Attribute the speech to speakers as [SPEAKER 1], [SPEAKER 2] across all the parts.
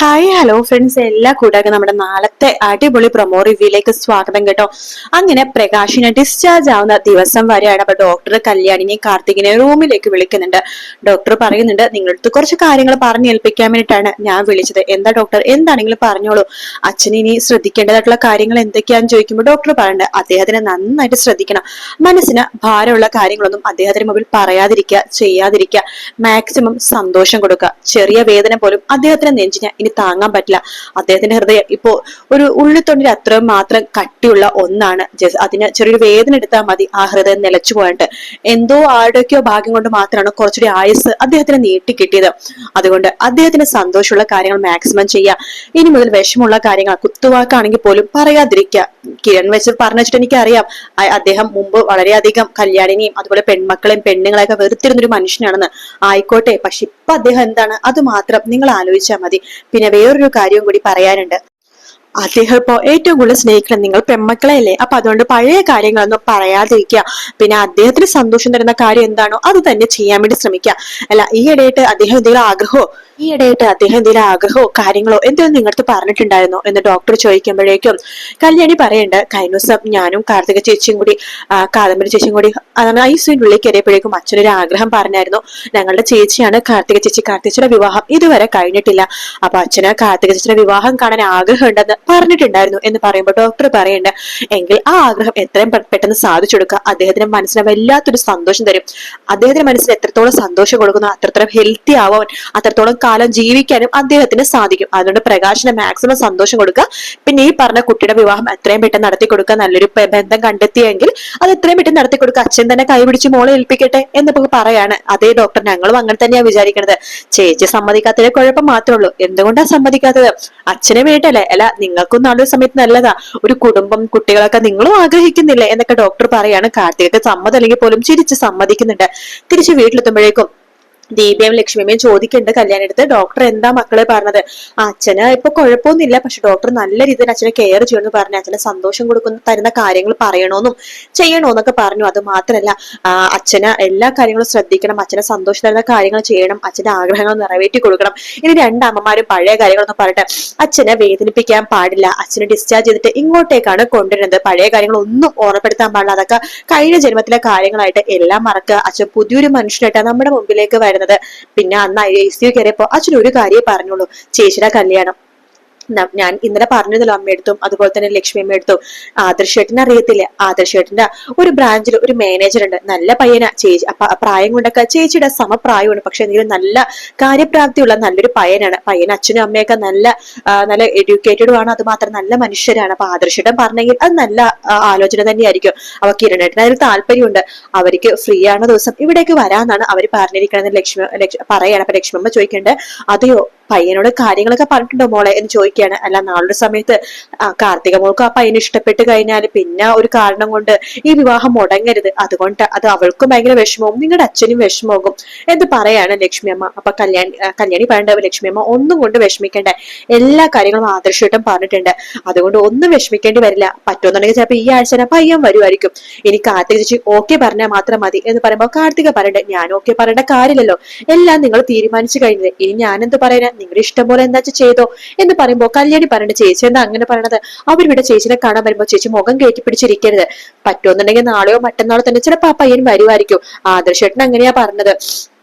[SPEAKER 1] Hi hello friends, എല്ലാ കൂടാതെ നമ്മുടെ നാളത്തെ അടിപൊളി പ്രൊമോ റിവ്യൂയിലേക്ക് സ്വാഗതം കേട്ടോ. അങ്ങനെ പ്രകാശിനെ ഡിസ്ചാർജ് ആവുന്ന ദിവസം വരെയാണ് അപ്പൊ ഡോക്ടർ കല്യാണിനെ കാർത്തികിനെ റൂമിലേക്ക് വിളിക്കുന്നുണ്ട്. ഡോക്ടർ പറയുന്നുണ്ട്, നിങ്ങളടുത്ത് കുറച്ച് കാര്യങ്ങൾ പറഞ്ഞേൽപ്പിക്കാൻ വേണ്ടിയിട്ടാണ് ഞാൻ വിളിച്ചത്. എന്താ ഡോക്ടർ, എന്താണെങ്കിലും പറഞ്ഞോളൂ. അച്ഛൻ ഇനി ശ്രദ്ധിക്കേണ്ടതായിട്ടുള്ള കാര്യങ്ങൾ എന്തൊക്കെയാന്ന് ചോദിക്കുമ്പോൾ ഡോക്ടർ പറയുന്നുണ്ട്, അദ്ദേഹത്തിന് നന്നായിട്ട് ശ്രദ്ധിക്കണം. മനസ്സിന് ഭാരമുള്ള കാര്യങ്ങളൊന്നും അദ്ദേഹത്തിന് മുമ്പിൽ പറയാതിരിക്കുക, ചെയ്യാതിരിക്കുക. മാക്സിമം സന്തോഷം കൊടുക്കുക. ചെറിയ വേദന പോലും അദ്ദേഹത്തിന്റെ നെഞ്ചിന് ഇനി താങ്ങാൻ പറ്റില്ല. അദ്ദേഹത്തിന്റെ ഹൃദയം ഇപ്പോ ഒരു ഉള്ളിത്തൊണ്ടിൽ അത്രയും മാത്രം കട്ടിയുള്ള ഒന്നാണ്. അതിന് ചെറിയൊരു വേദന എടുത്താൽ മതി ആ ഹൃദയം നിലച്ചു പോയിട്ട്. എന്തോ ആരുടെയൊക്കെയോ ഭാഗ്യം കൊണ്ട് മാത്രമാണ് കുറച്ചുകൂടി ആയുസ് അദ്ദേഹത്തിന് നീട്ടി കിട്ടിയത്. അതുകൊണ്ട് അദ്ദേഹത്തിന് സന്തോഷമുള്ള കാര്യങ്ങൾ മാക്സിമം ചെയ്യുക. ഇനി മുതൽ വിഷമമുള്ള കാര്യങ്ങൾ കുത്തുവാക്കാണെങ്കിൽ പോലും പറയാതിരിക്കുക. കിരൺ വെച്ച് പറഞ്ഞിട്ട് എനിക്കറിയാം, അദ്ദേഹം മുമ്പ് വളരെയധികം കല്യാണിനെയും അതുപോലെ പെൺമക്കളെയും പെണ്ണുങ്ങളെയൊക്കെ വെറുത്തിരുന്നൊരു മനുഷ്യനാണെന്ന്. ആയിക്കോട്ടെ, പക്ഷെ ഇപ്പൊ അദ്ദേഹം എന്താണ് അത് മാത്രം നിങ്ങൾ ആലോചിച്ചാൽ മതി. പിന്നെ വേറൊരു കാര്യവും കൂടി പറയാനുണ്ട്. അദ്ദേഹം ഇപ്പോ ഏറ്റവും കൂടുതൽ സ്നേഹിക്കണം നിങ്ങൾ പെൺമക്കളെ അല്ലേ. അപ്പൊ അതുകൊണ്ട് പഴയ കാര്യങ്ങളൊന്നും പറയാതിരിക്കുക. പിന്നെ അദ്ദേഹത്തിന് സന്തോഷം തരുന്ന കാര്യം എന്താണോ അത് തന്നെ ചെയ്യാൻ വേണ്ടി ശ്രമിക്കുക. അല്ല, അദ്ദേഹം എന്തെങ്കിലും ആഗ്രഹമോ കാര്യങ്ങളോ എന്തെങ്കിലും നിങ്ങളടുത്ത് പറഞ്ഞിട്ടുണ്ടായിരുന്നോ എന്ന് ഡോക്ടർ ചോദിക്കുമ്പോഴേക്കും കല്യാണി പറയണ്ട്, കഴിഞ്ഞ ദിവസം ഞാനും കാർത്തിക ചേച്ചിയും കൂടി കാദംബരി ചേച്ചിയും കൂടി ഐസിയുടെ ഉള്ളിൽ കയറിയപ്പോഴേക്കും അച്ഛനൊരു ആഗ്രഹം പറഞ്ഞായിരുന്നു. ഞങ്ങളുടെ ചേച്ചിയാണ് കാർത്തിക ചേച്ചി. കാർത്തികയുടെ വിവാഹം ഇതുവരെ കഴിഞ്ഞിട്ടില്ല. അപ്പൊ അച്ഛന് കാർത്തിക ചേച്ചിയുടെ വിവാഹം കാണാൻ ആഗ്രഹം ഉണ്ടെന്ന് പറഞ്ഞിട്ടുണ്ടായിരുന്നു എന്ന് പറയുമ്പോൾ ഡോക്ടർ പറയണ്ട്, എങ്കിൽ ആ ആഗ്രഹം എത്രയും പെട്ടെന്ന് സാധിച്ചു കൊടുക്കുക. അദ്ദേഹത്തിന്റെ മനസ്സിന് വല്ലാത്തൊരു സന്തോഷം തരും. അദ്ദേഹത്തിന്റെ മനസ്സിന് എത്രത്തോളം സന്തോഷം കൊടുക്കുന്നു അത്രത്തോളം ഹെൽത്തി ആവാൻ, അത്രത്തോളം കാലം ജീവിക്കാനും അദ്ദേഹത്തിന് സാധിക്കും. അതുകൊണ്ട് പ്രകാശിന് മാക്സിമം സന്തോഷം കൊടുക്കുക. പിന്നെ ഈ പറഞ്ഞ കുട്ടിയുടെ വിവാഹം എത്രയും പെട്ടെന്ന് നടത്തി കൊടുക്കുക. നല്ലൊരു ബന്ധം കണ്ടെത്തിയെങ്കിൽ അത് എത്രയും പെട്ടെന്ന് നടത്തി കൊടുക്കുക. അച്ഛൻ തന്നെ കൈപിടിച്ച് മോളെ ഏൽപ്പിക്കട്ടെ എന്നൊക്കെ പറയാണ്. അതേ ഡോക്ടർ, ഞങ്ങളും അങ്ങനെ തന്നെയാ വിചാരിക്കുന്നത്. ചേച്ചി സമ്മതിക്കാത്തതിന്റെ കുഴപ്പം മാത്രമേ ഉള്ളൂ. എന്തുകൊണ്ടാ സമ്മതിക്കാത്തത്? അച്ഛനെ വേണ്ടല്ലേ? അല്ല, നിങ്ങൾക്കും നാളെ സമയത്ത് നല്ലതാ. ഒരു കുടുംബം കുട്ടികളൊക്കെ നിങ്ങളും ആഗ്രഹിക്കുന്നില്ലേ എന്നൊക്കെ ഡോക്ടർ പറയാണ്. കാർത്തികയ്ക്ക് സമ്മതം അല്ലെങ്കിൽ പോലും ചിരിച്ച് സമ്മതിക്കുന്നുണ്ട്. തിരിച്ച് വീട്ടിലെത്തുമ്പോഴേക്കും ദീപയും ലക്ഷ്മിയും ചോദിക്കുന്നുണ്ട് കല്യാണി അടുത്ത്, ഡോക്ടർ എന്താ മക്കളെ പറഞ്ഞത്? അച്ഛന് ഇപ്പൊ കുഴപ്പമൊന്നുമില്ല, പക്ഷെ ഡോക്ടർ നല്ല രീതിയിൽ അച്ഛനെ കെയർ ചെയ്യുമെന്ന് പറഞ്ഞു. അച്ഛനെ സന്തോഷം തരുന്ന കാര്യങ്ങൾ പറയണോന്നും ചെയ്യണോന്നൊക്കെ പറഞ്ഞു. അത് മാത്രല്ല, അച്ഛന് എല്ലാ കാര്യങ്ങളും ശ്രദ്ധിക്കണം, അച്ഛനെ സന്തോഷം തരുന്ന കാര്യങ്ങൾ ചെയ്യണം, അച്ഛന്റെ ആഗ്രഹങ്ങൾ നിറവേറ്റി കൊടുക്കണം. ഇനി രണ്ടമ്മമാരും പഴയ കാര്യങ്ങളൊന്നും പറഞ്ഞിട്ട് അച്ഛനെ വേദനിപ്പിക്കാൻ പാടില്ല. അച്ഛനെ ഡിസ്ചാർജ് ചെയ്തിട്ട് ഇങ്ങോട്ടേക്കാണ് കൊണ്ടുവരുന്നത്. പഴയ കാര്യങ്ങൾ ഒന്നും ഓർമ്മപ്പെടുത്താൻ പാടില്ല. അതൊക്കെ കഴിഞ്ഞ ജന്മത്തിലെ കാര്യങ്ങളായിട്ട് എല്ലാം മറക്കുക. അച്ഛൻ പുതിയൊരു മനുഷ്യനായിട്ടാണ് നമ്മുടെ മുമ്പിലേക്ക് വരുന്നത്. പിന്നെ അന്ന് ICU കയറിയപ്പോ അച്ഛൻ ഒരു കാര്യമേ പറഞ്ഞോളൂ, ചേച്ചിയുടെ കല്യാണം. ഞാൻ ഇന്നലെ പറഞ്ഞതല്ലോ അമ്മയെടുത്തും അതുപോലെ തന്നെ ലക്ഷ്മി അമ്മയെടുത്തും. ആദർശേട്ടനെ അറിയത്തില്ല? ആദർശേട്ടന്റെ ഒരു ബ്രാഞ്ചിൽ ഒരു മാനേജർ ഉണ്ട്. നല്ല പയ്യനാ. ചേച്ചി പ്രായം കൊണ്ടൊക്കെ ചേച്ചിയുടെ സമപ്രായമാണ്, പക്ഷെ എന്തെങ്കിലും നല്ല കാര്യപ്രാപ്തിയുള്ള നല്ലൊരു പയ്യനാണ്. പയ്യൻ അച്ഛനും അമ്മയൊക്കെ നല്ല എഡ്യൂക്കേറ്റഡും ആണ്. അത് മാത്രം നല്ല മനുഷ്യരാണ്. അപ്പൊ ആദർശേട്ടൻ പറഞ്ഞെങ്കിൽ അത് നല്ല ആലോചന തന്നെയായിരിക്കും. അപ്പൊ കിരണേട്ടന് അതിൽ താല്പര്യമുണ്ട്. അവർക്ക് ഫ്രീ ആണ് ദിവസം ഇവിടേക്ക് വരാന്നാണ് അവർ പറഞ്ഞിരിക്കണമെന്ന് പറയാണ്. അപ്പൊ ലക്ഷ്മമ്മ ചോദിക്കണ്ടേ, അതെയോ പയ്യനോട് കാര്യങ്ങളൊക്കെ പറഞ്ഞിട്ടുണ്ടോ മോളെ എന്ന് ചോദിക്കുകയാണ്. അല്ല, നാളൊരു സമയത്ത് കാർത്തിക മോൾക്ക് ആ പയ്യനെ ഇഷ്ടപ്പെട്ട് കഴിഞ്ഞാൽ പിന്നെ ഒരു കാരണം കൊണ്ട് ഈ വിവാഹം മുടങ്ങരുത്. അതുകൊണ്ട് അത് അവൾക്കും ഭയങ്കര വിഷമവും നിങ്ങളുടെ അച്ഛനും വിഷമമാകും എന്ന് പറയാണ് ലക്ഷ്മി അമ്മ. അപ്പൊ കല്യാണി പറയേണ്ട, ലക്ഷ്മി അമ്മ ഒന്നും കൊണ്ട് വിഷമിക്കേണ്ട, എല്ലാ കാര്യങ്ങളും ആദർശമായിട്ടും പറഞ്ഞിട്ടുണ്ട്. അതുകൊണ്ട് ഒന്നും വിഷമിക്കേണ്ടി വരില്ല. പറ്റുമെന്നുണ്ടെങ്കിൽ ചിലപ്പോൾ ഈ ആഴ്ച പയ്യൻ വരുമായിരിക്കും. ഇനി കാർത്തിക ചേച്ചി ഓക്കെ പറഞ്ഞാൽ മാത്രം മതി എന്ന് പറയുമ്പോൾ കാർത്തിക പറയണ്ടേ, ഞാൻ ഓക്കെ പറയേണ്ട കാര്യമില്ലല്ലോ, എല്ലാം നിങ്ങൾ തീരുമാനിച്ചു കഴിഞ്ഞത്. ഇനി ഞാൻ എന്ത് പറയാനാ, നിങ്ങളുടെ ഇഷ്ടം പോലെ എന്താ ചെയ്തോ എന്ന് പറയുമ്പോ കല്യാണി പറയണ്ട, ചേച്ചി എന്താ അങ്ങനെ പറയണത്? അവരിവിടെ ചേച്ചിനെ കാണാൻ വരുമ്പോ ചേച്ചി മുഖം കയറ്റി പിടിച്ചിരിക്കരുത്. പറ്റുമെന്നുണ്ടെങ്കിൽ നാളെയോ മറ്റന്നാളോ തന്നെ ചിലപ്പോ ആ പയ്യൻ വരുമായിരിക്കും. ആദർശേട്ടൻ അങ്ങനെയാ പറഞ്ഞത്.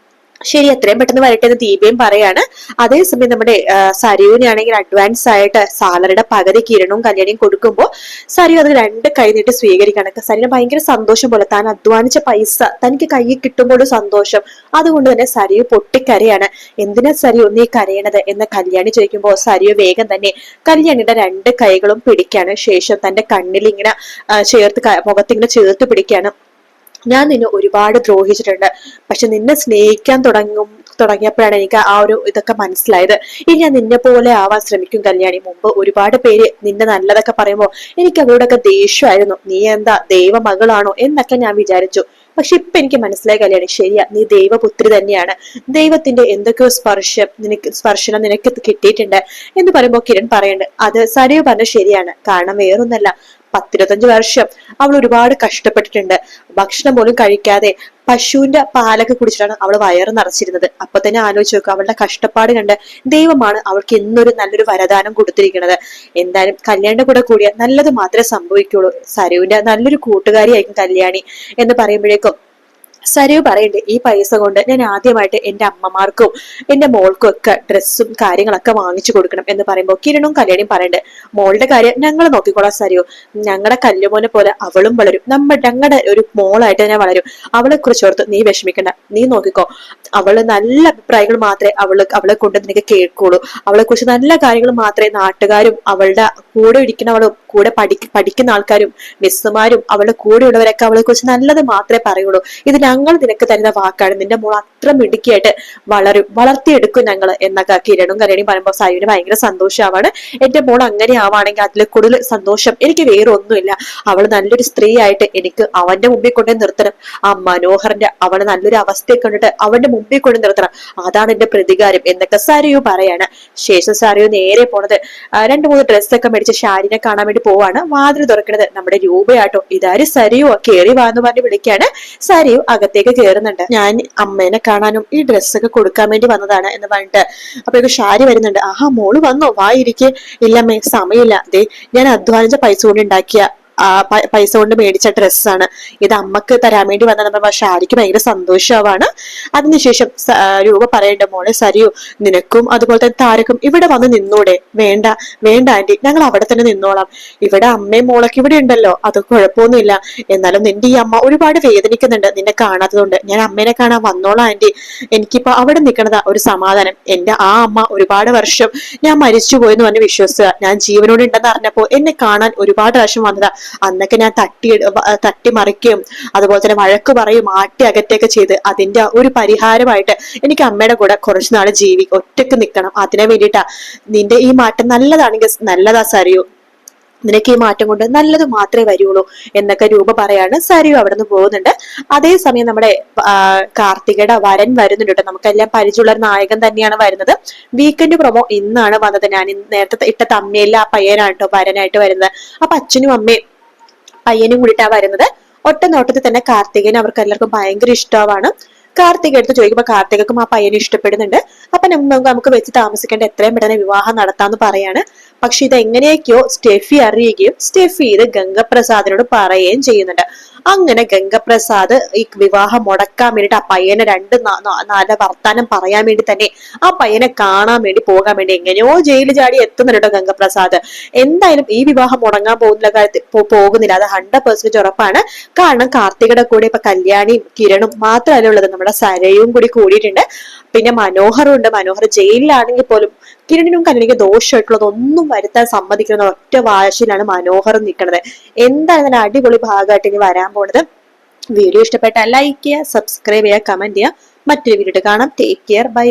[SPEAKER 1] ശരി, എത്രയും പെട്ടെന്ന് വരട്ടെ എന്ന് ദീപയും പറയാണ്. അതേസമയം നമ്മുടെ സരയുവിനാണെങ്കിൽ അഡ്വാൻസ് ആയിട്ട് സാലറിയുടെ പകുതി കിരണവും കല്യാണിയും കൊടുക്കുമ്പോൾ സരയു അത് രണ്ട് കൈ നീട്ടി സ്വീകരിക്കണം. സരിന് ഭയങ്കര സന്തോഷം പോലെ, താൻ അധ്വാനിച്ച പൈസ തനിക്ക് കയ്യിൽ കിട്ടുമ്പോൾ ഒരു സന്തോഷം. അതുകൊണ്ട് തന്നെ സരയു പൊട്ടിക്കരയാണ്. എന്തിനാ സരയു നീ കരയണത് എന്ന് കല്യാണി ചോദിക്കുമ്പോൾ സരയു വേഗം തന്നെ കല്യാണിയുടെ രണ്ട് കൈകളും പിടിക്കാണ്. ശേഷം തന്റെ കണ്ണിൽ ഇങ്ങനെ മുഖത്തിങ്ങനെ ചേർത്ത് പിടിക്കാണ്. ഞാൻ നിന്നെ ഒരുപാട് ദ്രോഹിച്ചിട്ടുണ്ട്, പക്ഷെ നിന്നെ സ്നേഹിക്കാൻ തുടങ്ങിയപ്പോഴാണ് എനിക്ക് ആ ഒരു ഇതൊക്കെ മനസ്സിലായത്. ഇനി ഞാൻ നിന്നെ പോലെ ആവാൻ ശ്രമിക്കും കല്യാണി. മുമ്പ് ഒരുപാട് പേര് നിന്നെ നല്ലതൊക്കെ പറയുമ്പോൾ എനിക്ക് അവരോടൊക്കെ ദേഷ്യമായിരുന്നു. നീ എന്താ ദൈവമകളാണോ എന്നൊക്കെ ഞാൻ വിചാരിച്ചു. പക്ഷെ ഇപ്പൊ എനിക്ക് മനസ്സിലായ കല്യാണി, ശരിയാ, നീ ദൈവപുത്രി തന്നെയാണ്. ദൈവത്തിന്റെ എന്തൊക്കെയോ സ്പർശനം നിനക്ക് കിട്ടിയിട്ടുണ്ട് എന്ന് പറയുമ്പോൾ കിരൺ പറയുന്നുണ്ട്, അത് സരയു പറഞ്ഞ ശരിയാണ്. കാരണം വേറൊന്നല്ല, 10-25 വർഷം അവൾ ഒരുപാട് കഷ്ടപ്പെട്ടിട്ടുണ്ട്. ഭക്ഷണം പോലും കഴിക്കാതെ പശുവിന്റെ പാലൊക്കെ കുടിച്ചിട്ടാണ് അവൾ വയറ് നിറച്ചിരുന്നത്. അപ്പൊ തന്നെ ആലോചിച്ച് നോക്കുക, അവളുടെ കഷ്ടപ്പാട് കണ്ട് ദൈവമാണ് അവൾക്ക് ഇന്നൊരു നല്ലൊരു വരദാനം കൊടുത്തിരിക്കുന്നത്. എന്തായാലും കല്യാണിന്റെ കൂടെ കൂടിയ നല്ലത് മാത്രമേ സംഭവിക്കുള്ളൂ. സരുവിന്റെ നല്ലൊരു കൂട്ടുകാരിയായിരിക്കും കല്യാണി എന്ന് പറയുമ്പോഴേക്കും സരയു പറയണ്ടേ, ഈ പൈസ കൊണ്ട് ഞാൻ ആദ്യമായിട്ട് എന്റെ അമ്മമാർക്കും എന്റെ മോൾക്കും ഒക്കെ ഡ്രസ്സും കാര്യങ്ങളൊക്കെ വാങ്ങിച്ചു കൊടുക്കണം എന്ന് പറയുമ്പോൾ കിരണും കല്യാണിയും പറയണ്ടേ, മോളുടെ കാര്യം ഞങ്ങൾ നോക്കിക്കോളാം സരയു, ഞങ്ങളുടെ കല്ലുമോനെ പോലെ അവളും വളരും, ഞങ്ങളുടെ ഒരു മോളായിട്ട് തന്നെ വളരും, അവളെ കുറിച്ച് ഓർത്ത് നീ വിഷമിക്കണ്ട, നീ നോക്കിക്കോ, അവള് നല്ല അഭിപ്രായങ്ങൾ മാത്രമേ അവളെ കൊണ്ട് നിനക്ക് കേൾക്കുള്ളൂ, അവളെ കുറിച്ച് നല്ല കാര്യങ്ങൾ മാത്രമേ നാട്ടുകാരും അവളുടെ കൂടെ ഇരിക്കുന്നവളും കൂടെ പഠിക്കുന്ന ആൾക്കാരും മിസ്സുമാരും അവളുടെ കൂടെയുള്ളവരൊക്കെ അവളെ കുറിച്ച് നല്ലത് മാത്രമേ പറയുള്ളൂ. ഇത് ഞങ്ങൾ നിനക്ക് തരുന്ന വാക്കാണ്, നിന്റെ മോൾ അത്ര മിടുക്കിയായിട്ട് വളർത്തിയെടുക്കും ഞങ്ങള് എന്നൊക്കെ കിരണും കല്യാണിയും പറയുമ്പോൾ സയുവിന് ഭയങ്കര സന്തോഷമാവാണ്. എന്റെ മോൾ അങ്ങനെ ആവാണെങ്കിൽ അതിൽ കൂടുതൽ സന്തോഷം എനിക്ക് വേറെ ഒന്നുമില്ല. അവള് നല്ലൊരു സ്ത്രീ ആയിട്ട് എനിക്ക് അവന്റെ മുമ്പിൽ കൊണ്ടേ നിർത്തണം. ആ മനോഹറിന്റെ അവള് നല്ലൊരു അവസ്ഥയെ കണ്ടിട്ട് അവന്റെ മുമ്പിൽ കൊണ്ട് നിർത്തണം, അതാണ് എന്റെ പ്രതികാരം എന്നൊക്കെ സരയു പറയാണ്. ശേഷം സരയു നേരെ പോണത് 2-3 ഡ്രസ്സൊക്കെ മേടിച്ച് ഷാരിനെ കാണാൻ വേണ്ടി പോവാണ്. വാതിൽ തുറക്കുന്നത് നമ്മുടെ രൂപയാട്ടോ. ഇതാര് സരയു, കേറി വാന്ന് പറഞ്ഞ് വിളിക്കാണ്. സരയു അകത്തേക്ക് കയറുന്നുണ്ട്. ഞാൻ അമ്മേനെ കാണാനും ഈ ഡ്രസ്സൊക്കെ കൊടുക്കാൻ വേണ്ടി വന്നതാണ് എന്ന് പറഞ്ഞിട്ട് അപ്പോഴേക്കും ഷാരി വരുന്നുണ്ട്. ആഹാ മോള് വന്നോ, വായിരിക്കെ. ഇല്ലമ്മേ സമയമില്ല, ദേ ഞാൻ അധ്വാനിച്ച പൈസ കൊണ്ട് ഉണ്ടാക്കിയ പൈസ കൊണ്ട് മേടിച്ച ഡ്രസ്സാണ് ഇത്, അമ്മക്ക് തരാൻ വേണ്ടി വന്ന നമ്മൾ ഷാരിക്ക് ഭയങ്കര സന്തോഷമാവാണ്. അതിനുശേഷം രൂപ പറയണ്ട, മോളെ സരിയു നിനക്കും അതുപോലെ തന്നെ താരക്കും ഇവിടെ വന്ന് നിന്നൂടെ? വേണ്ട വേണ്ട ആന്റി, ഞങ്ങൾ അവിടെ തന്നെ നിന്നോളാം, ഇവിടെ അമ്മയും മോളൊക്കെ ഇവിടെ ഉണ്ടല്ലോ, അത് കുഴപ്പമൊന്നുമില്ല. എന്നാലും നിന്റെ ഈ അമ്മ ഒരുപാട് വേദനിക്കുന്നുണ്ട് നിന്നെ കാണാത്തതുകൊണ്ട്, ഞാൻ അമ്മേനെ കാണാൻ വന്നോളാം ആന്റി, എനിക്കിപ്പോ അവിടെ നിൽക്കണതാ ഒരു സമാധാനം. എന്റെ ആ അമ്മ ഒരുപാട് വർഷം ഞാൻ മരിച്ചു പോയെന്ന് പറഞ്ഞ് വിശ്വസിച്ച, ഞാൻ ജീവനോട് ഉണ്ടെന്ന് അറിഞ്ഞപ്പോ എന്നെ കാണാൻ ഒരുപാട് പ്രാവശ്യം വന്നതാ. അന്നൊക്കെ ഞാൻ തട്ടി മറിക്കുകയും അതുപോലെ തന്നെ വഴക്ക് പറയും ആട്ടി അകറ്റൊക്കെ ചെയ്ത് അതിന്റെ ഒരു പരിഹാരമായിട്ട് എനിക്ക് അമ്മയുടെ കൂടെ കുറച്ചുനാള് ഒറ്റക്ക് നിൽക്കണം. അതിനെ വേണ്ടിയിട്ടാ. നിന്റെ ഈ മാറ്റം നല്ലതാണെങ്കിൽ നല്ലതാ സരിയു, നിനക്ക് ഈ മാറ്റം കൊണ്ട് നല്ലത് മാത്രമേ വരുള്ളൂ എന്നൊക്കെ രൂപ പറയാണ്. സരിയു അവിടെ നിന്ന് പോകുന്നുണ്ട്. അതേസമയം നമ്മുടെ കാർത്തികയുടെ വരൻ വരുന്നുണ്ട് കേട്ടോ. നമുക്കെല്ലാം പരിചയമുള്ള ഒരു നായകൻ തന്നെയാണ് വരുന്നത്. വീക്കെൻഡ് പ്രൊമോ ഇന്നാണ് വന്നത്. ഞാൻ നേരത്തെ ഇട്ട തമ്മയിലെ ആ പയ്യനാണ് കേട്ടോ വരനായിട്ട് വരുന്നത്. അപ്പൊ അച്ഛനും അമ്മയും പയ്യനും കൂടിയിട്ടാ വരുന്നത്. ഒറ്റ നോട്ടത്തിൽ തന്നെ കാർത്തികനെ അവർക്ക് എല്ലാവർക്കും ഭയങ്കര ഇഷ്ടമാണ്. കാർത്തിക എടുത്ത് ചോദിക്കുമ്പോ കാർത്തികക്കും ആ പയ്യനെ ഇഷ്ടപ്പെടുന്നുണ്ട്. അപ്പൊ നമുക്ക് വെച്ച് താമസിക്കേണ്ട എത്രയും പെട്ടെന്ന് വിവാഹം നടത്താന്ന് പറയാണ്. പക്ഷെ ഇത് എങ്ങനെയൊക്കെയോ സ്റ്റെഫി അറിയുകയും സ്റ്റെഫി ഇത് ഗംഗപ്രസാദിനോട് പറയുകയും ചെയ്യുന്നുണ്ട്. അങ്ങനെ ഗംഗപ്രസാദ് ഈ വിവാഹം മുടക്കാൻ വേണ്ടിട്ട് ആ പയ്യനെ നല്ല വർത്താനം പറയാൻ വേണ്ടി തന്നെ ആ പയ്യനെ കാണാൻ വേണ്ടി പോകാൻ വേണ്ടി എങ്ങനെയോ ജയിലിൽ ചാടി എത്തുന്നുണ്ട് കേട്ടോ ഗംഗപ്രസാദ്. എന്തായാലും ഈ വിവാഹം മുടങ്ങാൻ പോകുന്നില്ല, അത് 100% ഉറപ്പാണ്. കാരണം കാർത്തികയുടെ കൂടെ ഇപ്പൊ കല്യാണിയും കിരണും മാത്രമല്ല ഉള്ളത്, നമ്മുടെ സരയും കൂടി കൂടിയിട്ടുണ്ട്. പിന്നെ മനോഹറും ഉണ്ട്. മനോഹർ ജയിലിലാണെങ്കിൽ പോലും കിരണിനും കല്യാണിക്ക് ദോഷമായിട്ടുള്ളതൊന്നും വരുത്താൻ സമ്മതിക്കുന്ന ഒറ്റ വാശിയിലാണ് മനോഹർ നിൽക്കുന്നത്. എന്താണ് നല്ല അടിപൊളി ഭാഗമായിട്ട് ഇനി വരാൻ പോണത്. വീഡിയോ ഇഷ്ടപ്പെട്ടാൽ ലൈക്ക് ചെയ്യുക, സബ്സ്ക്രൈബ് ചെയ്യുക, കമന്റ് ചെയ്യുക. മറ്റൊരു വീഡിയോ കാണാം. Take care, by.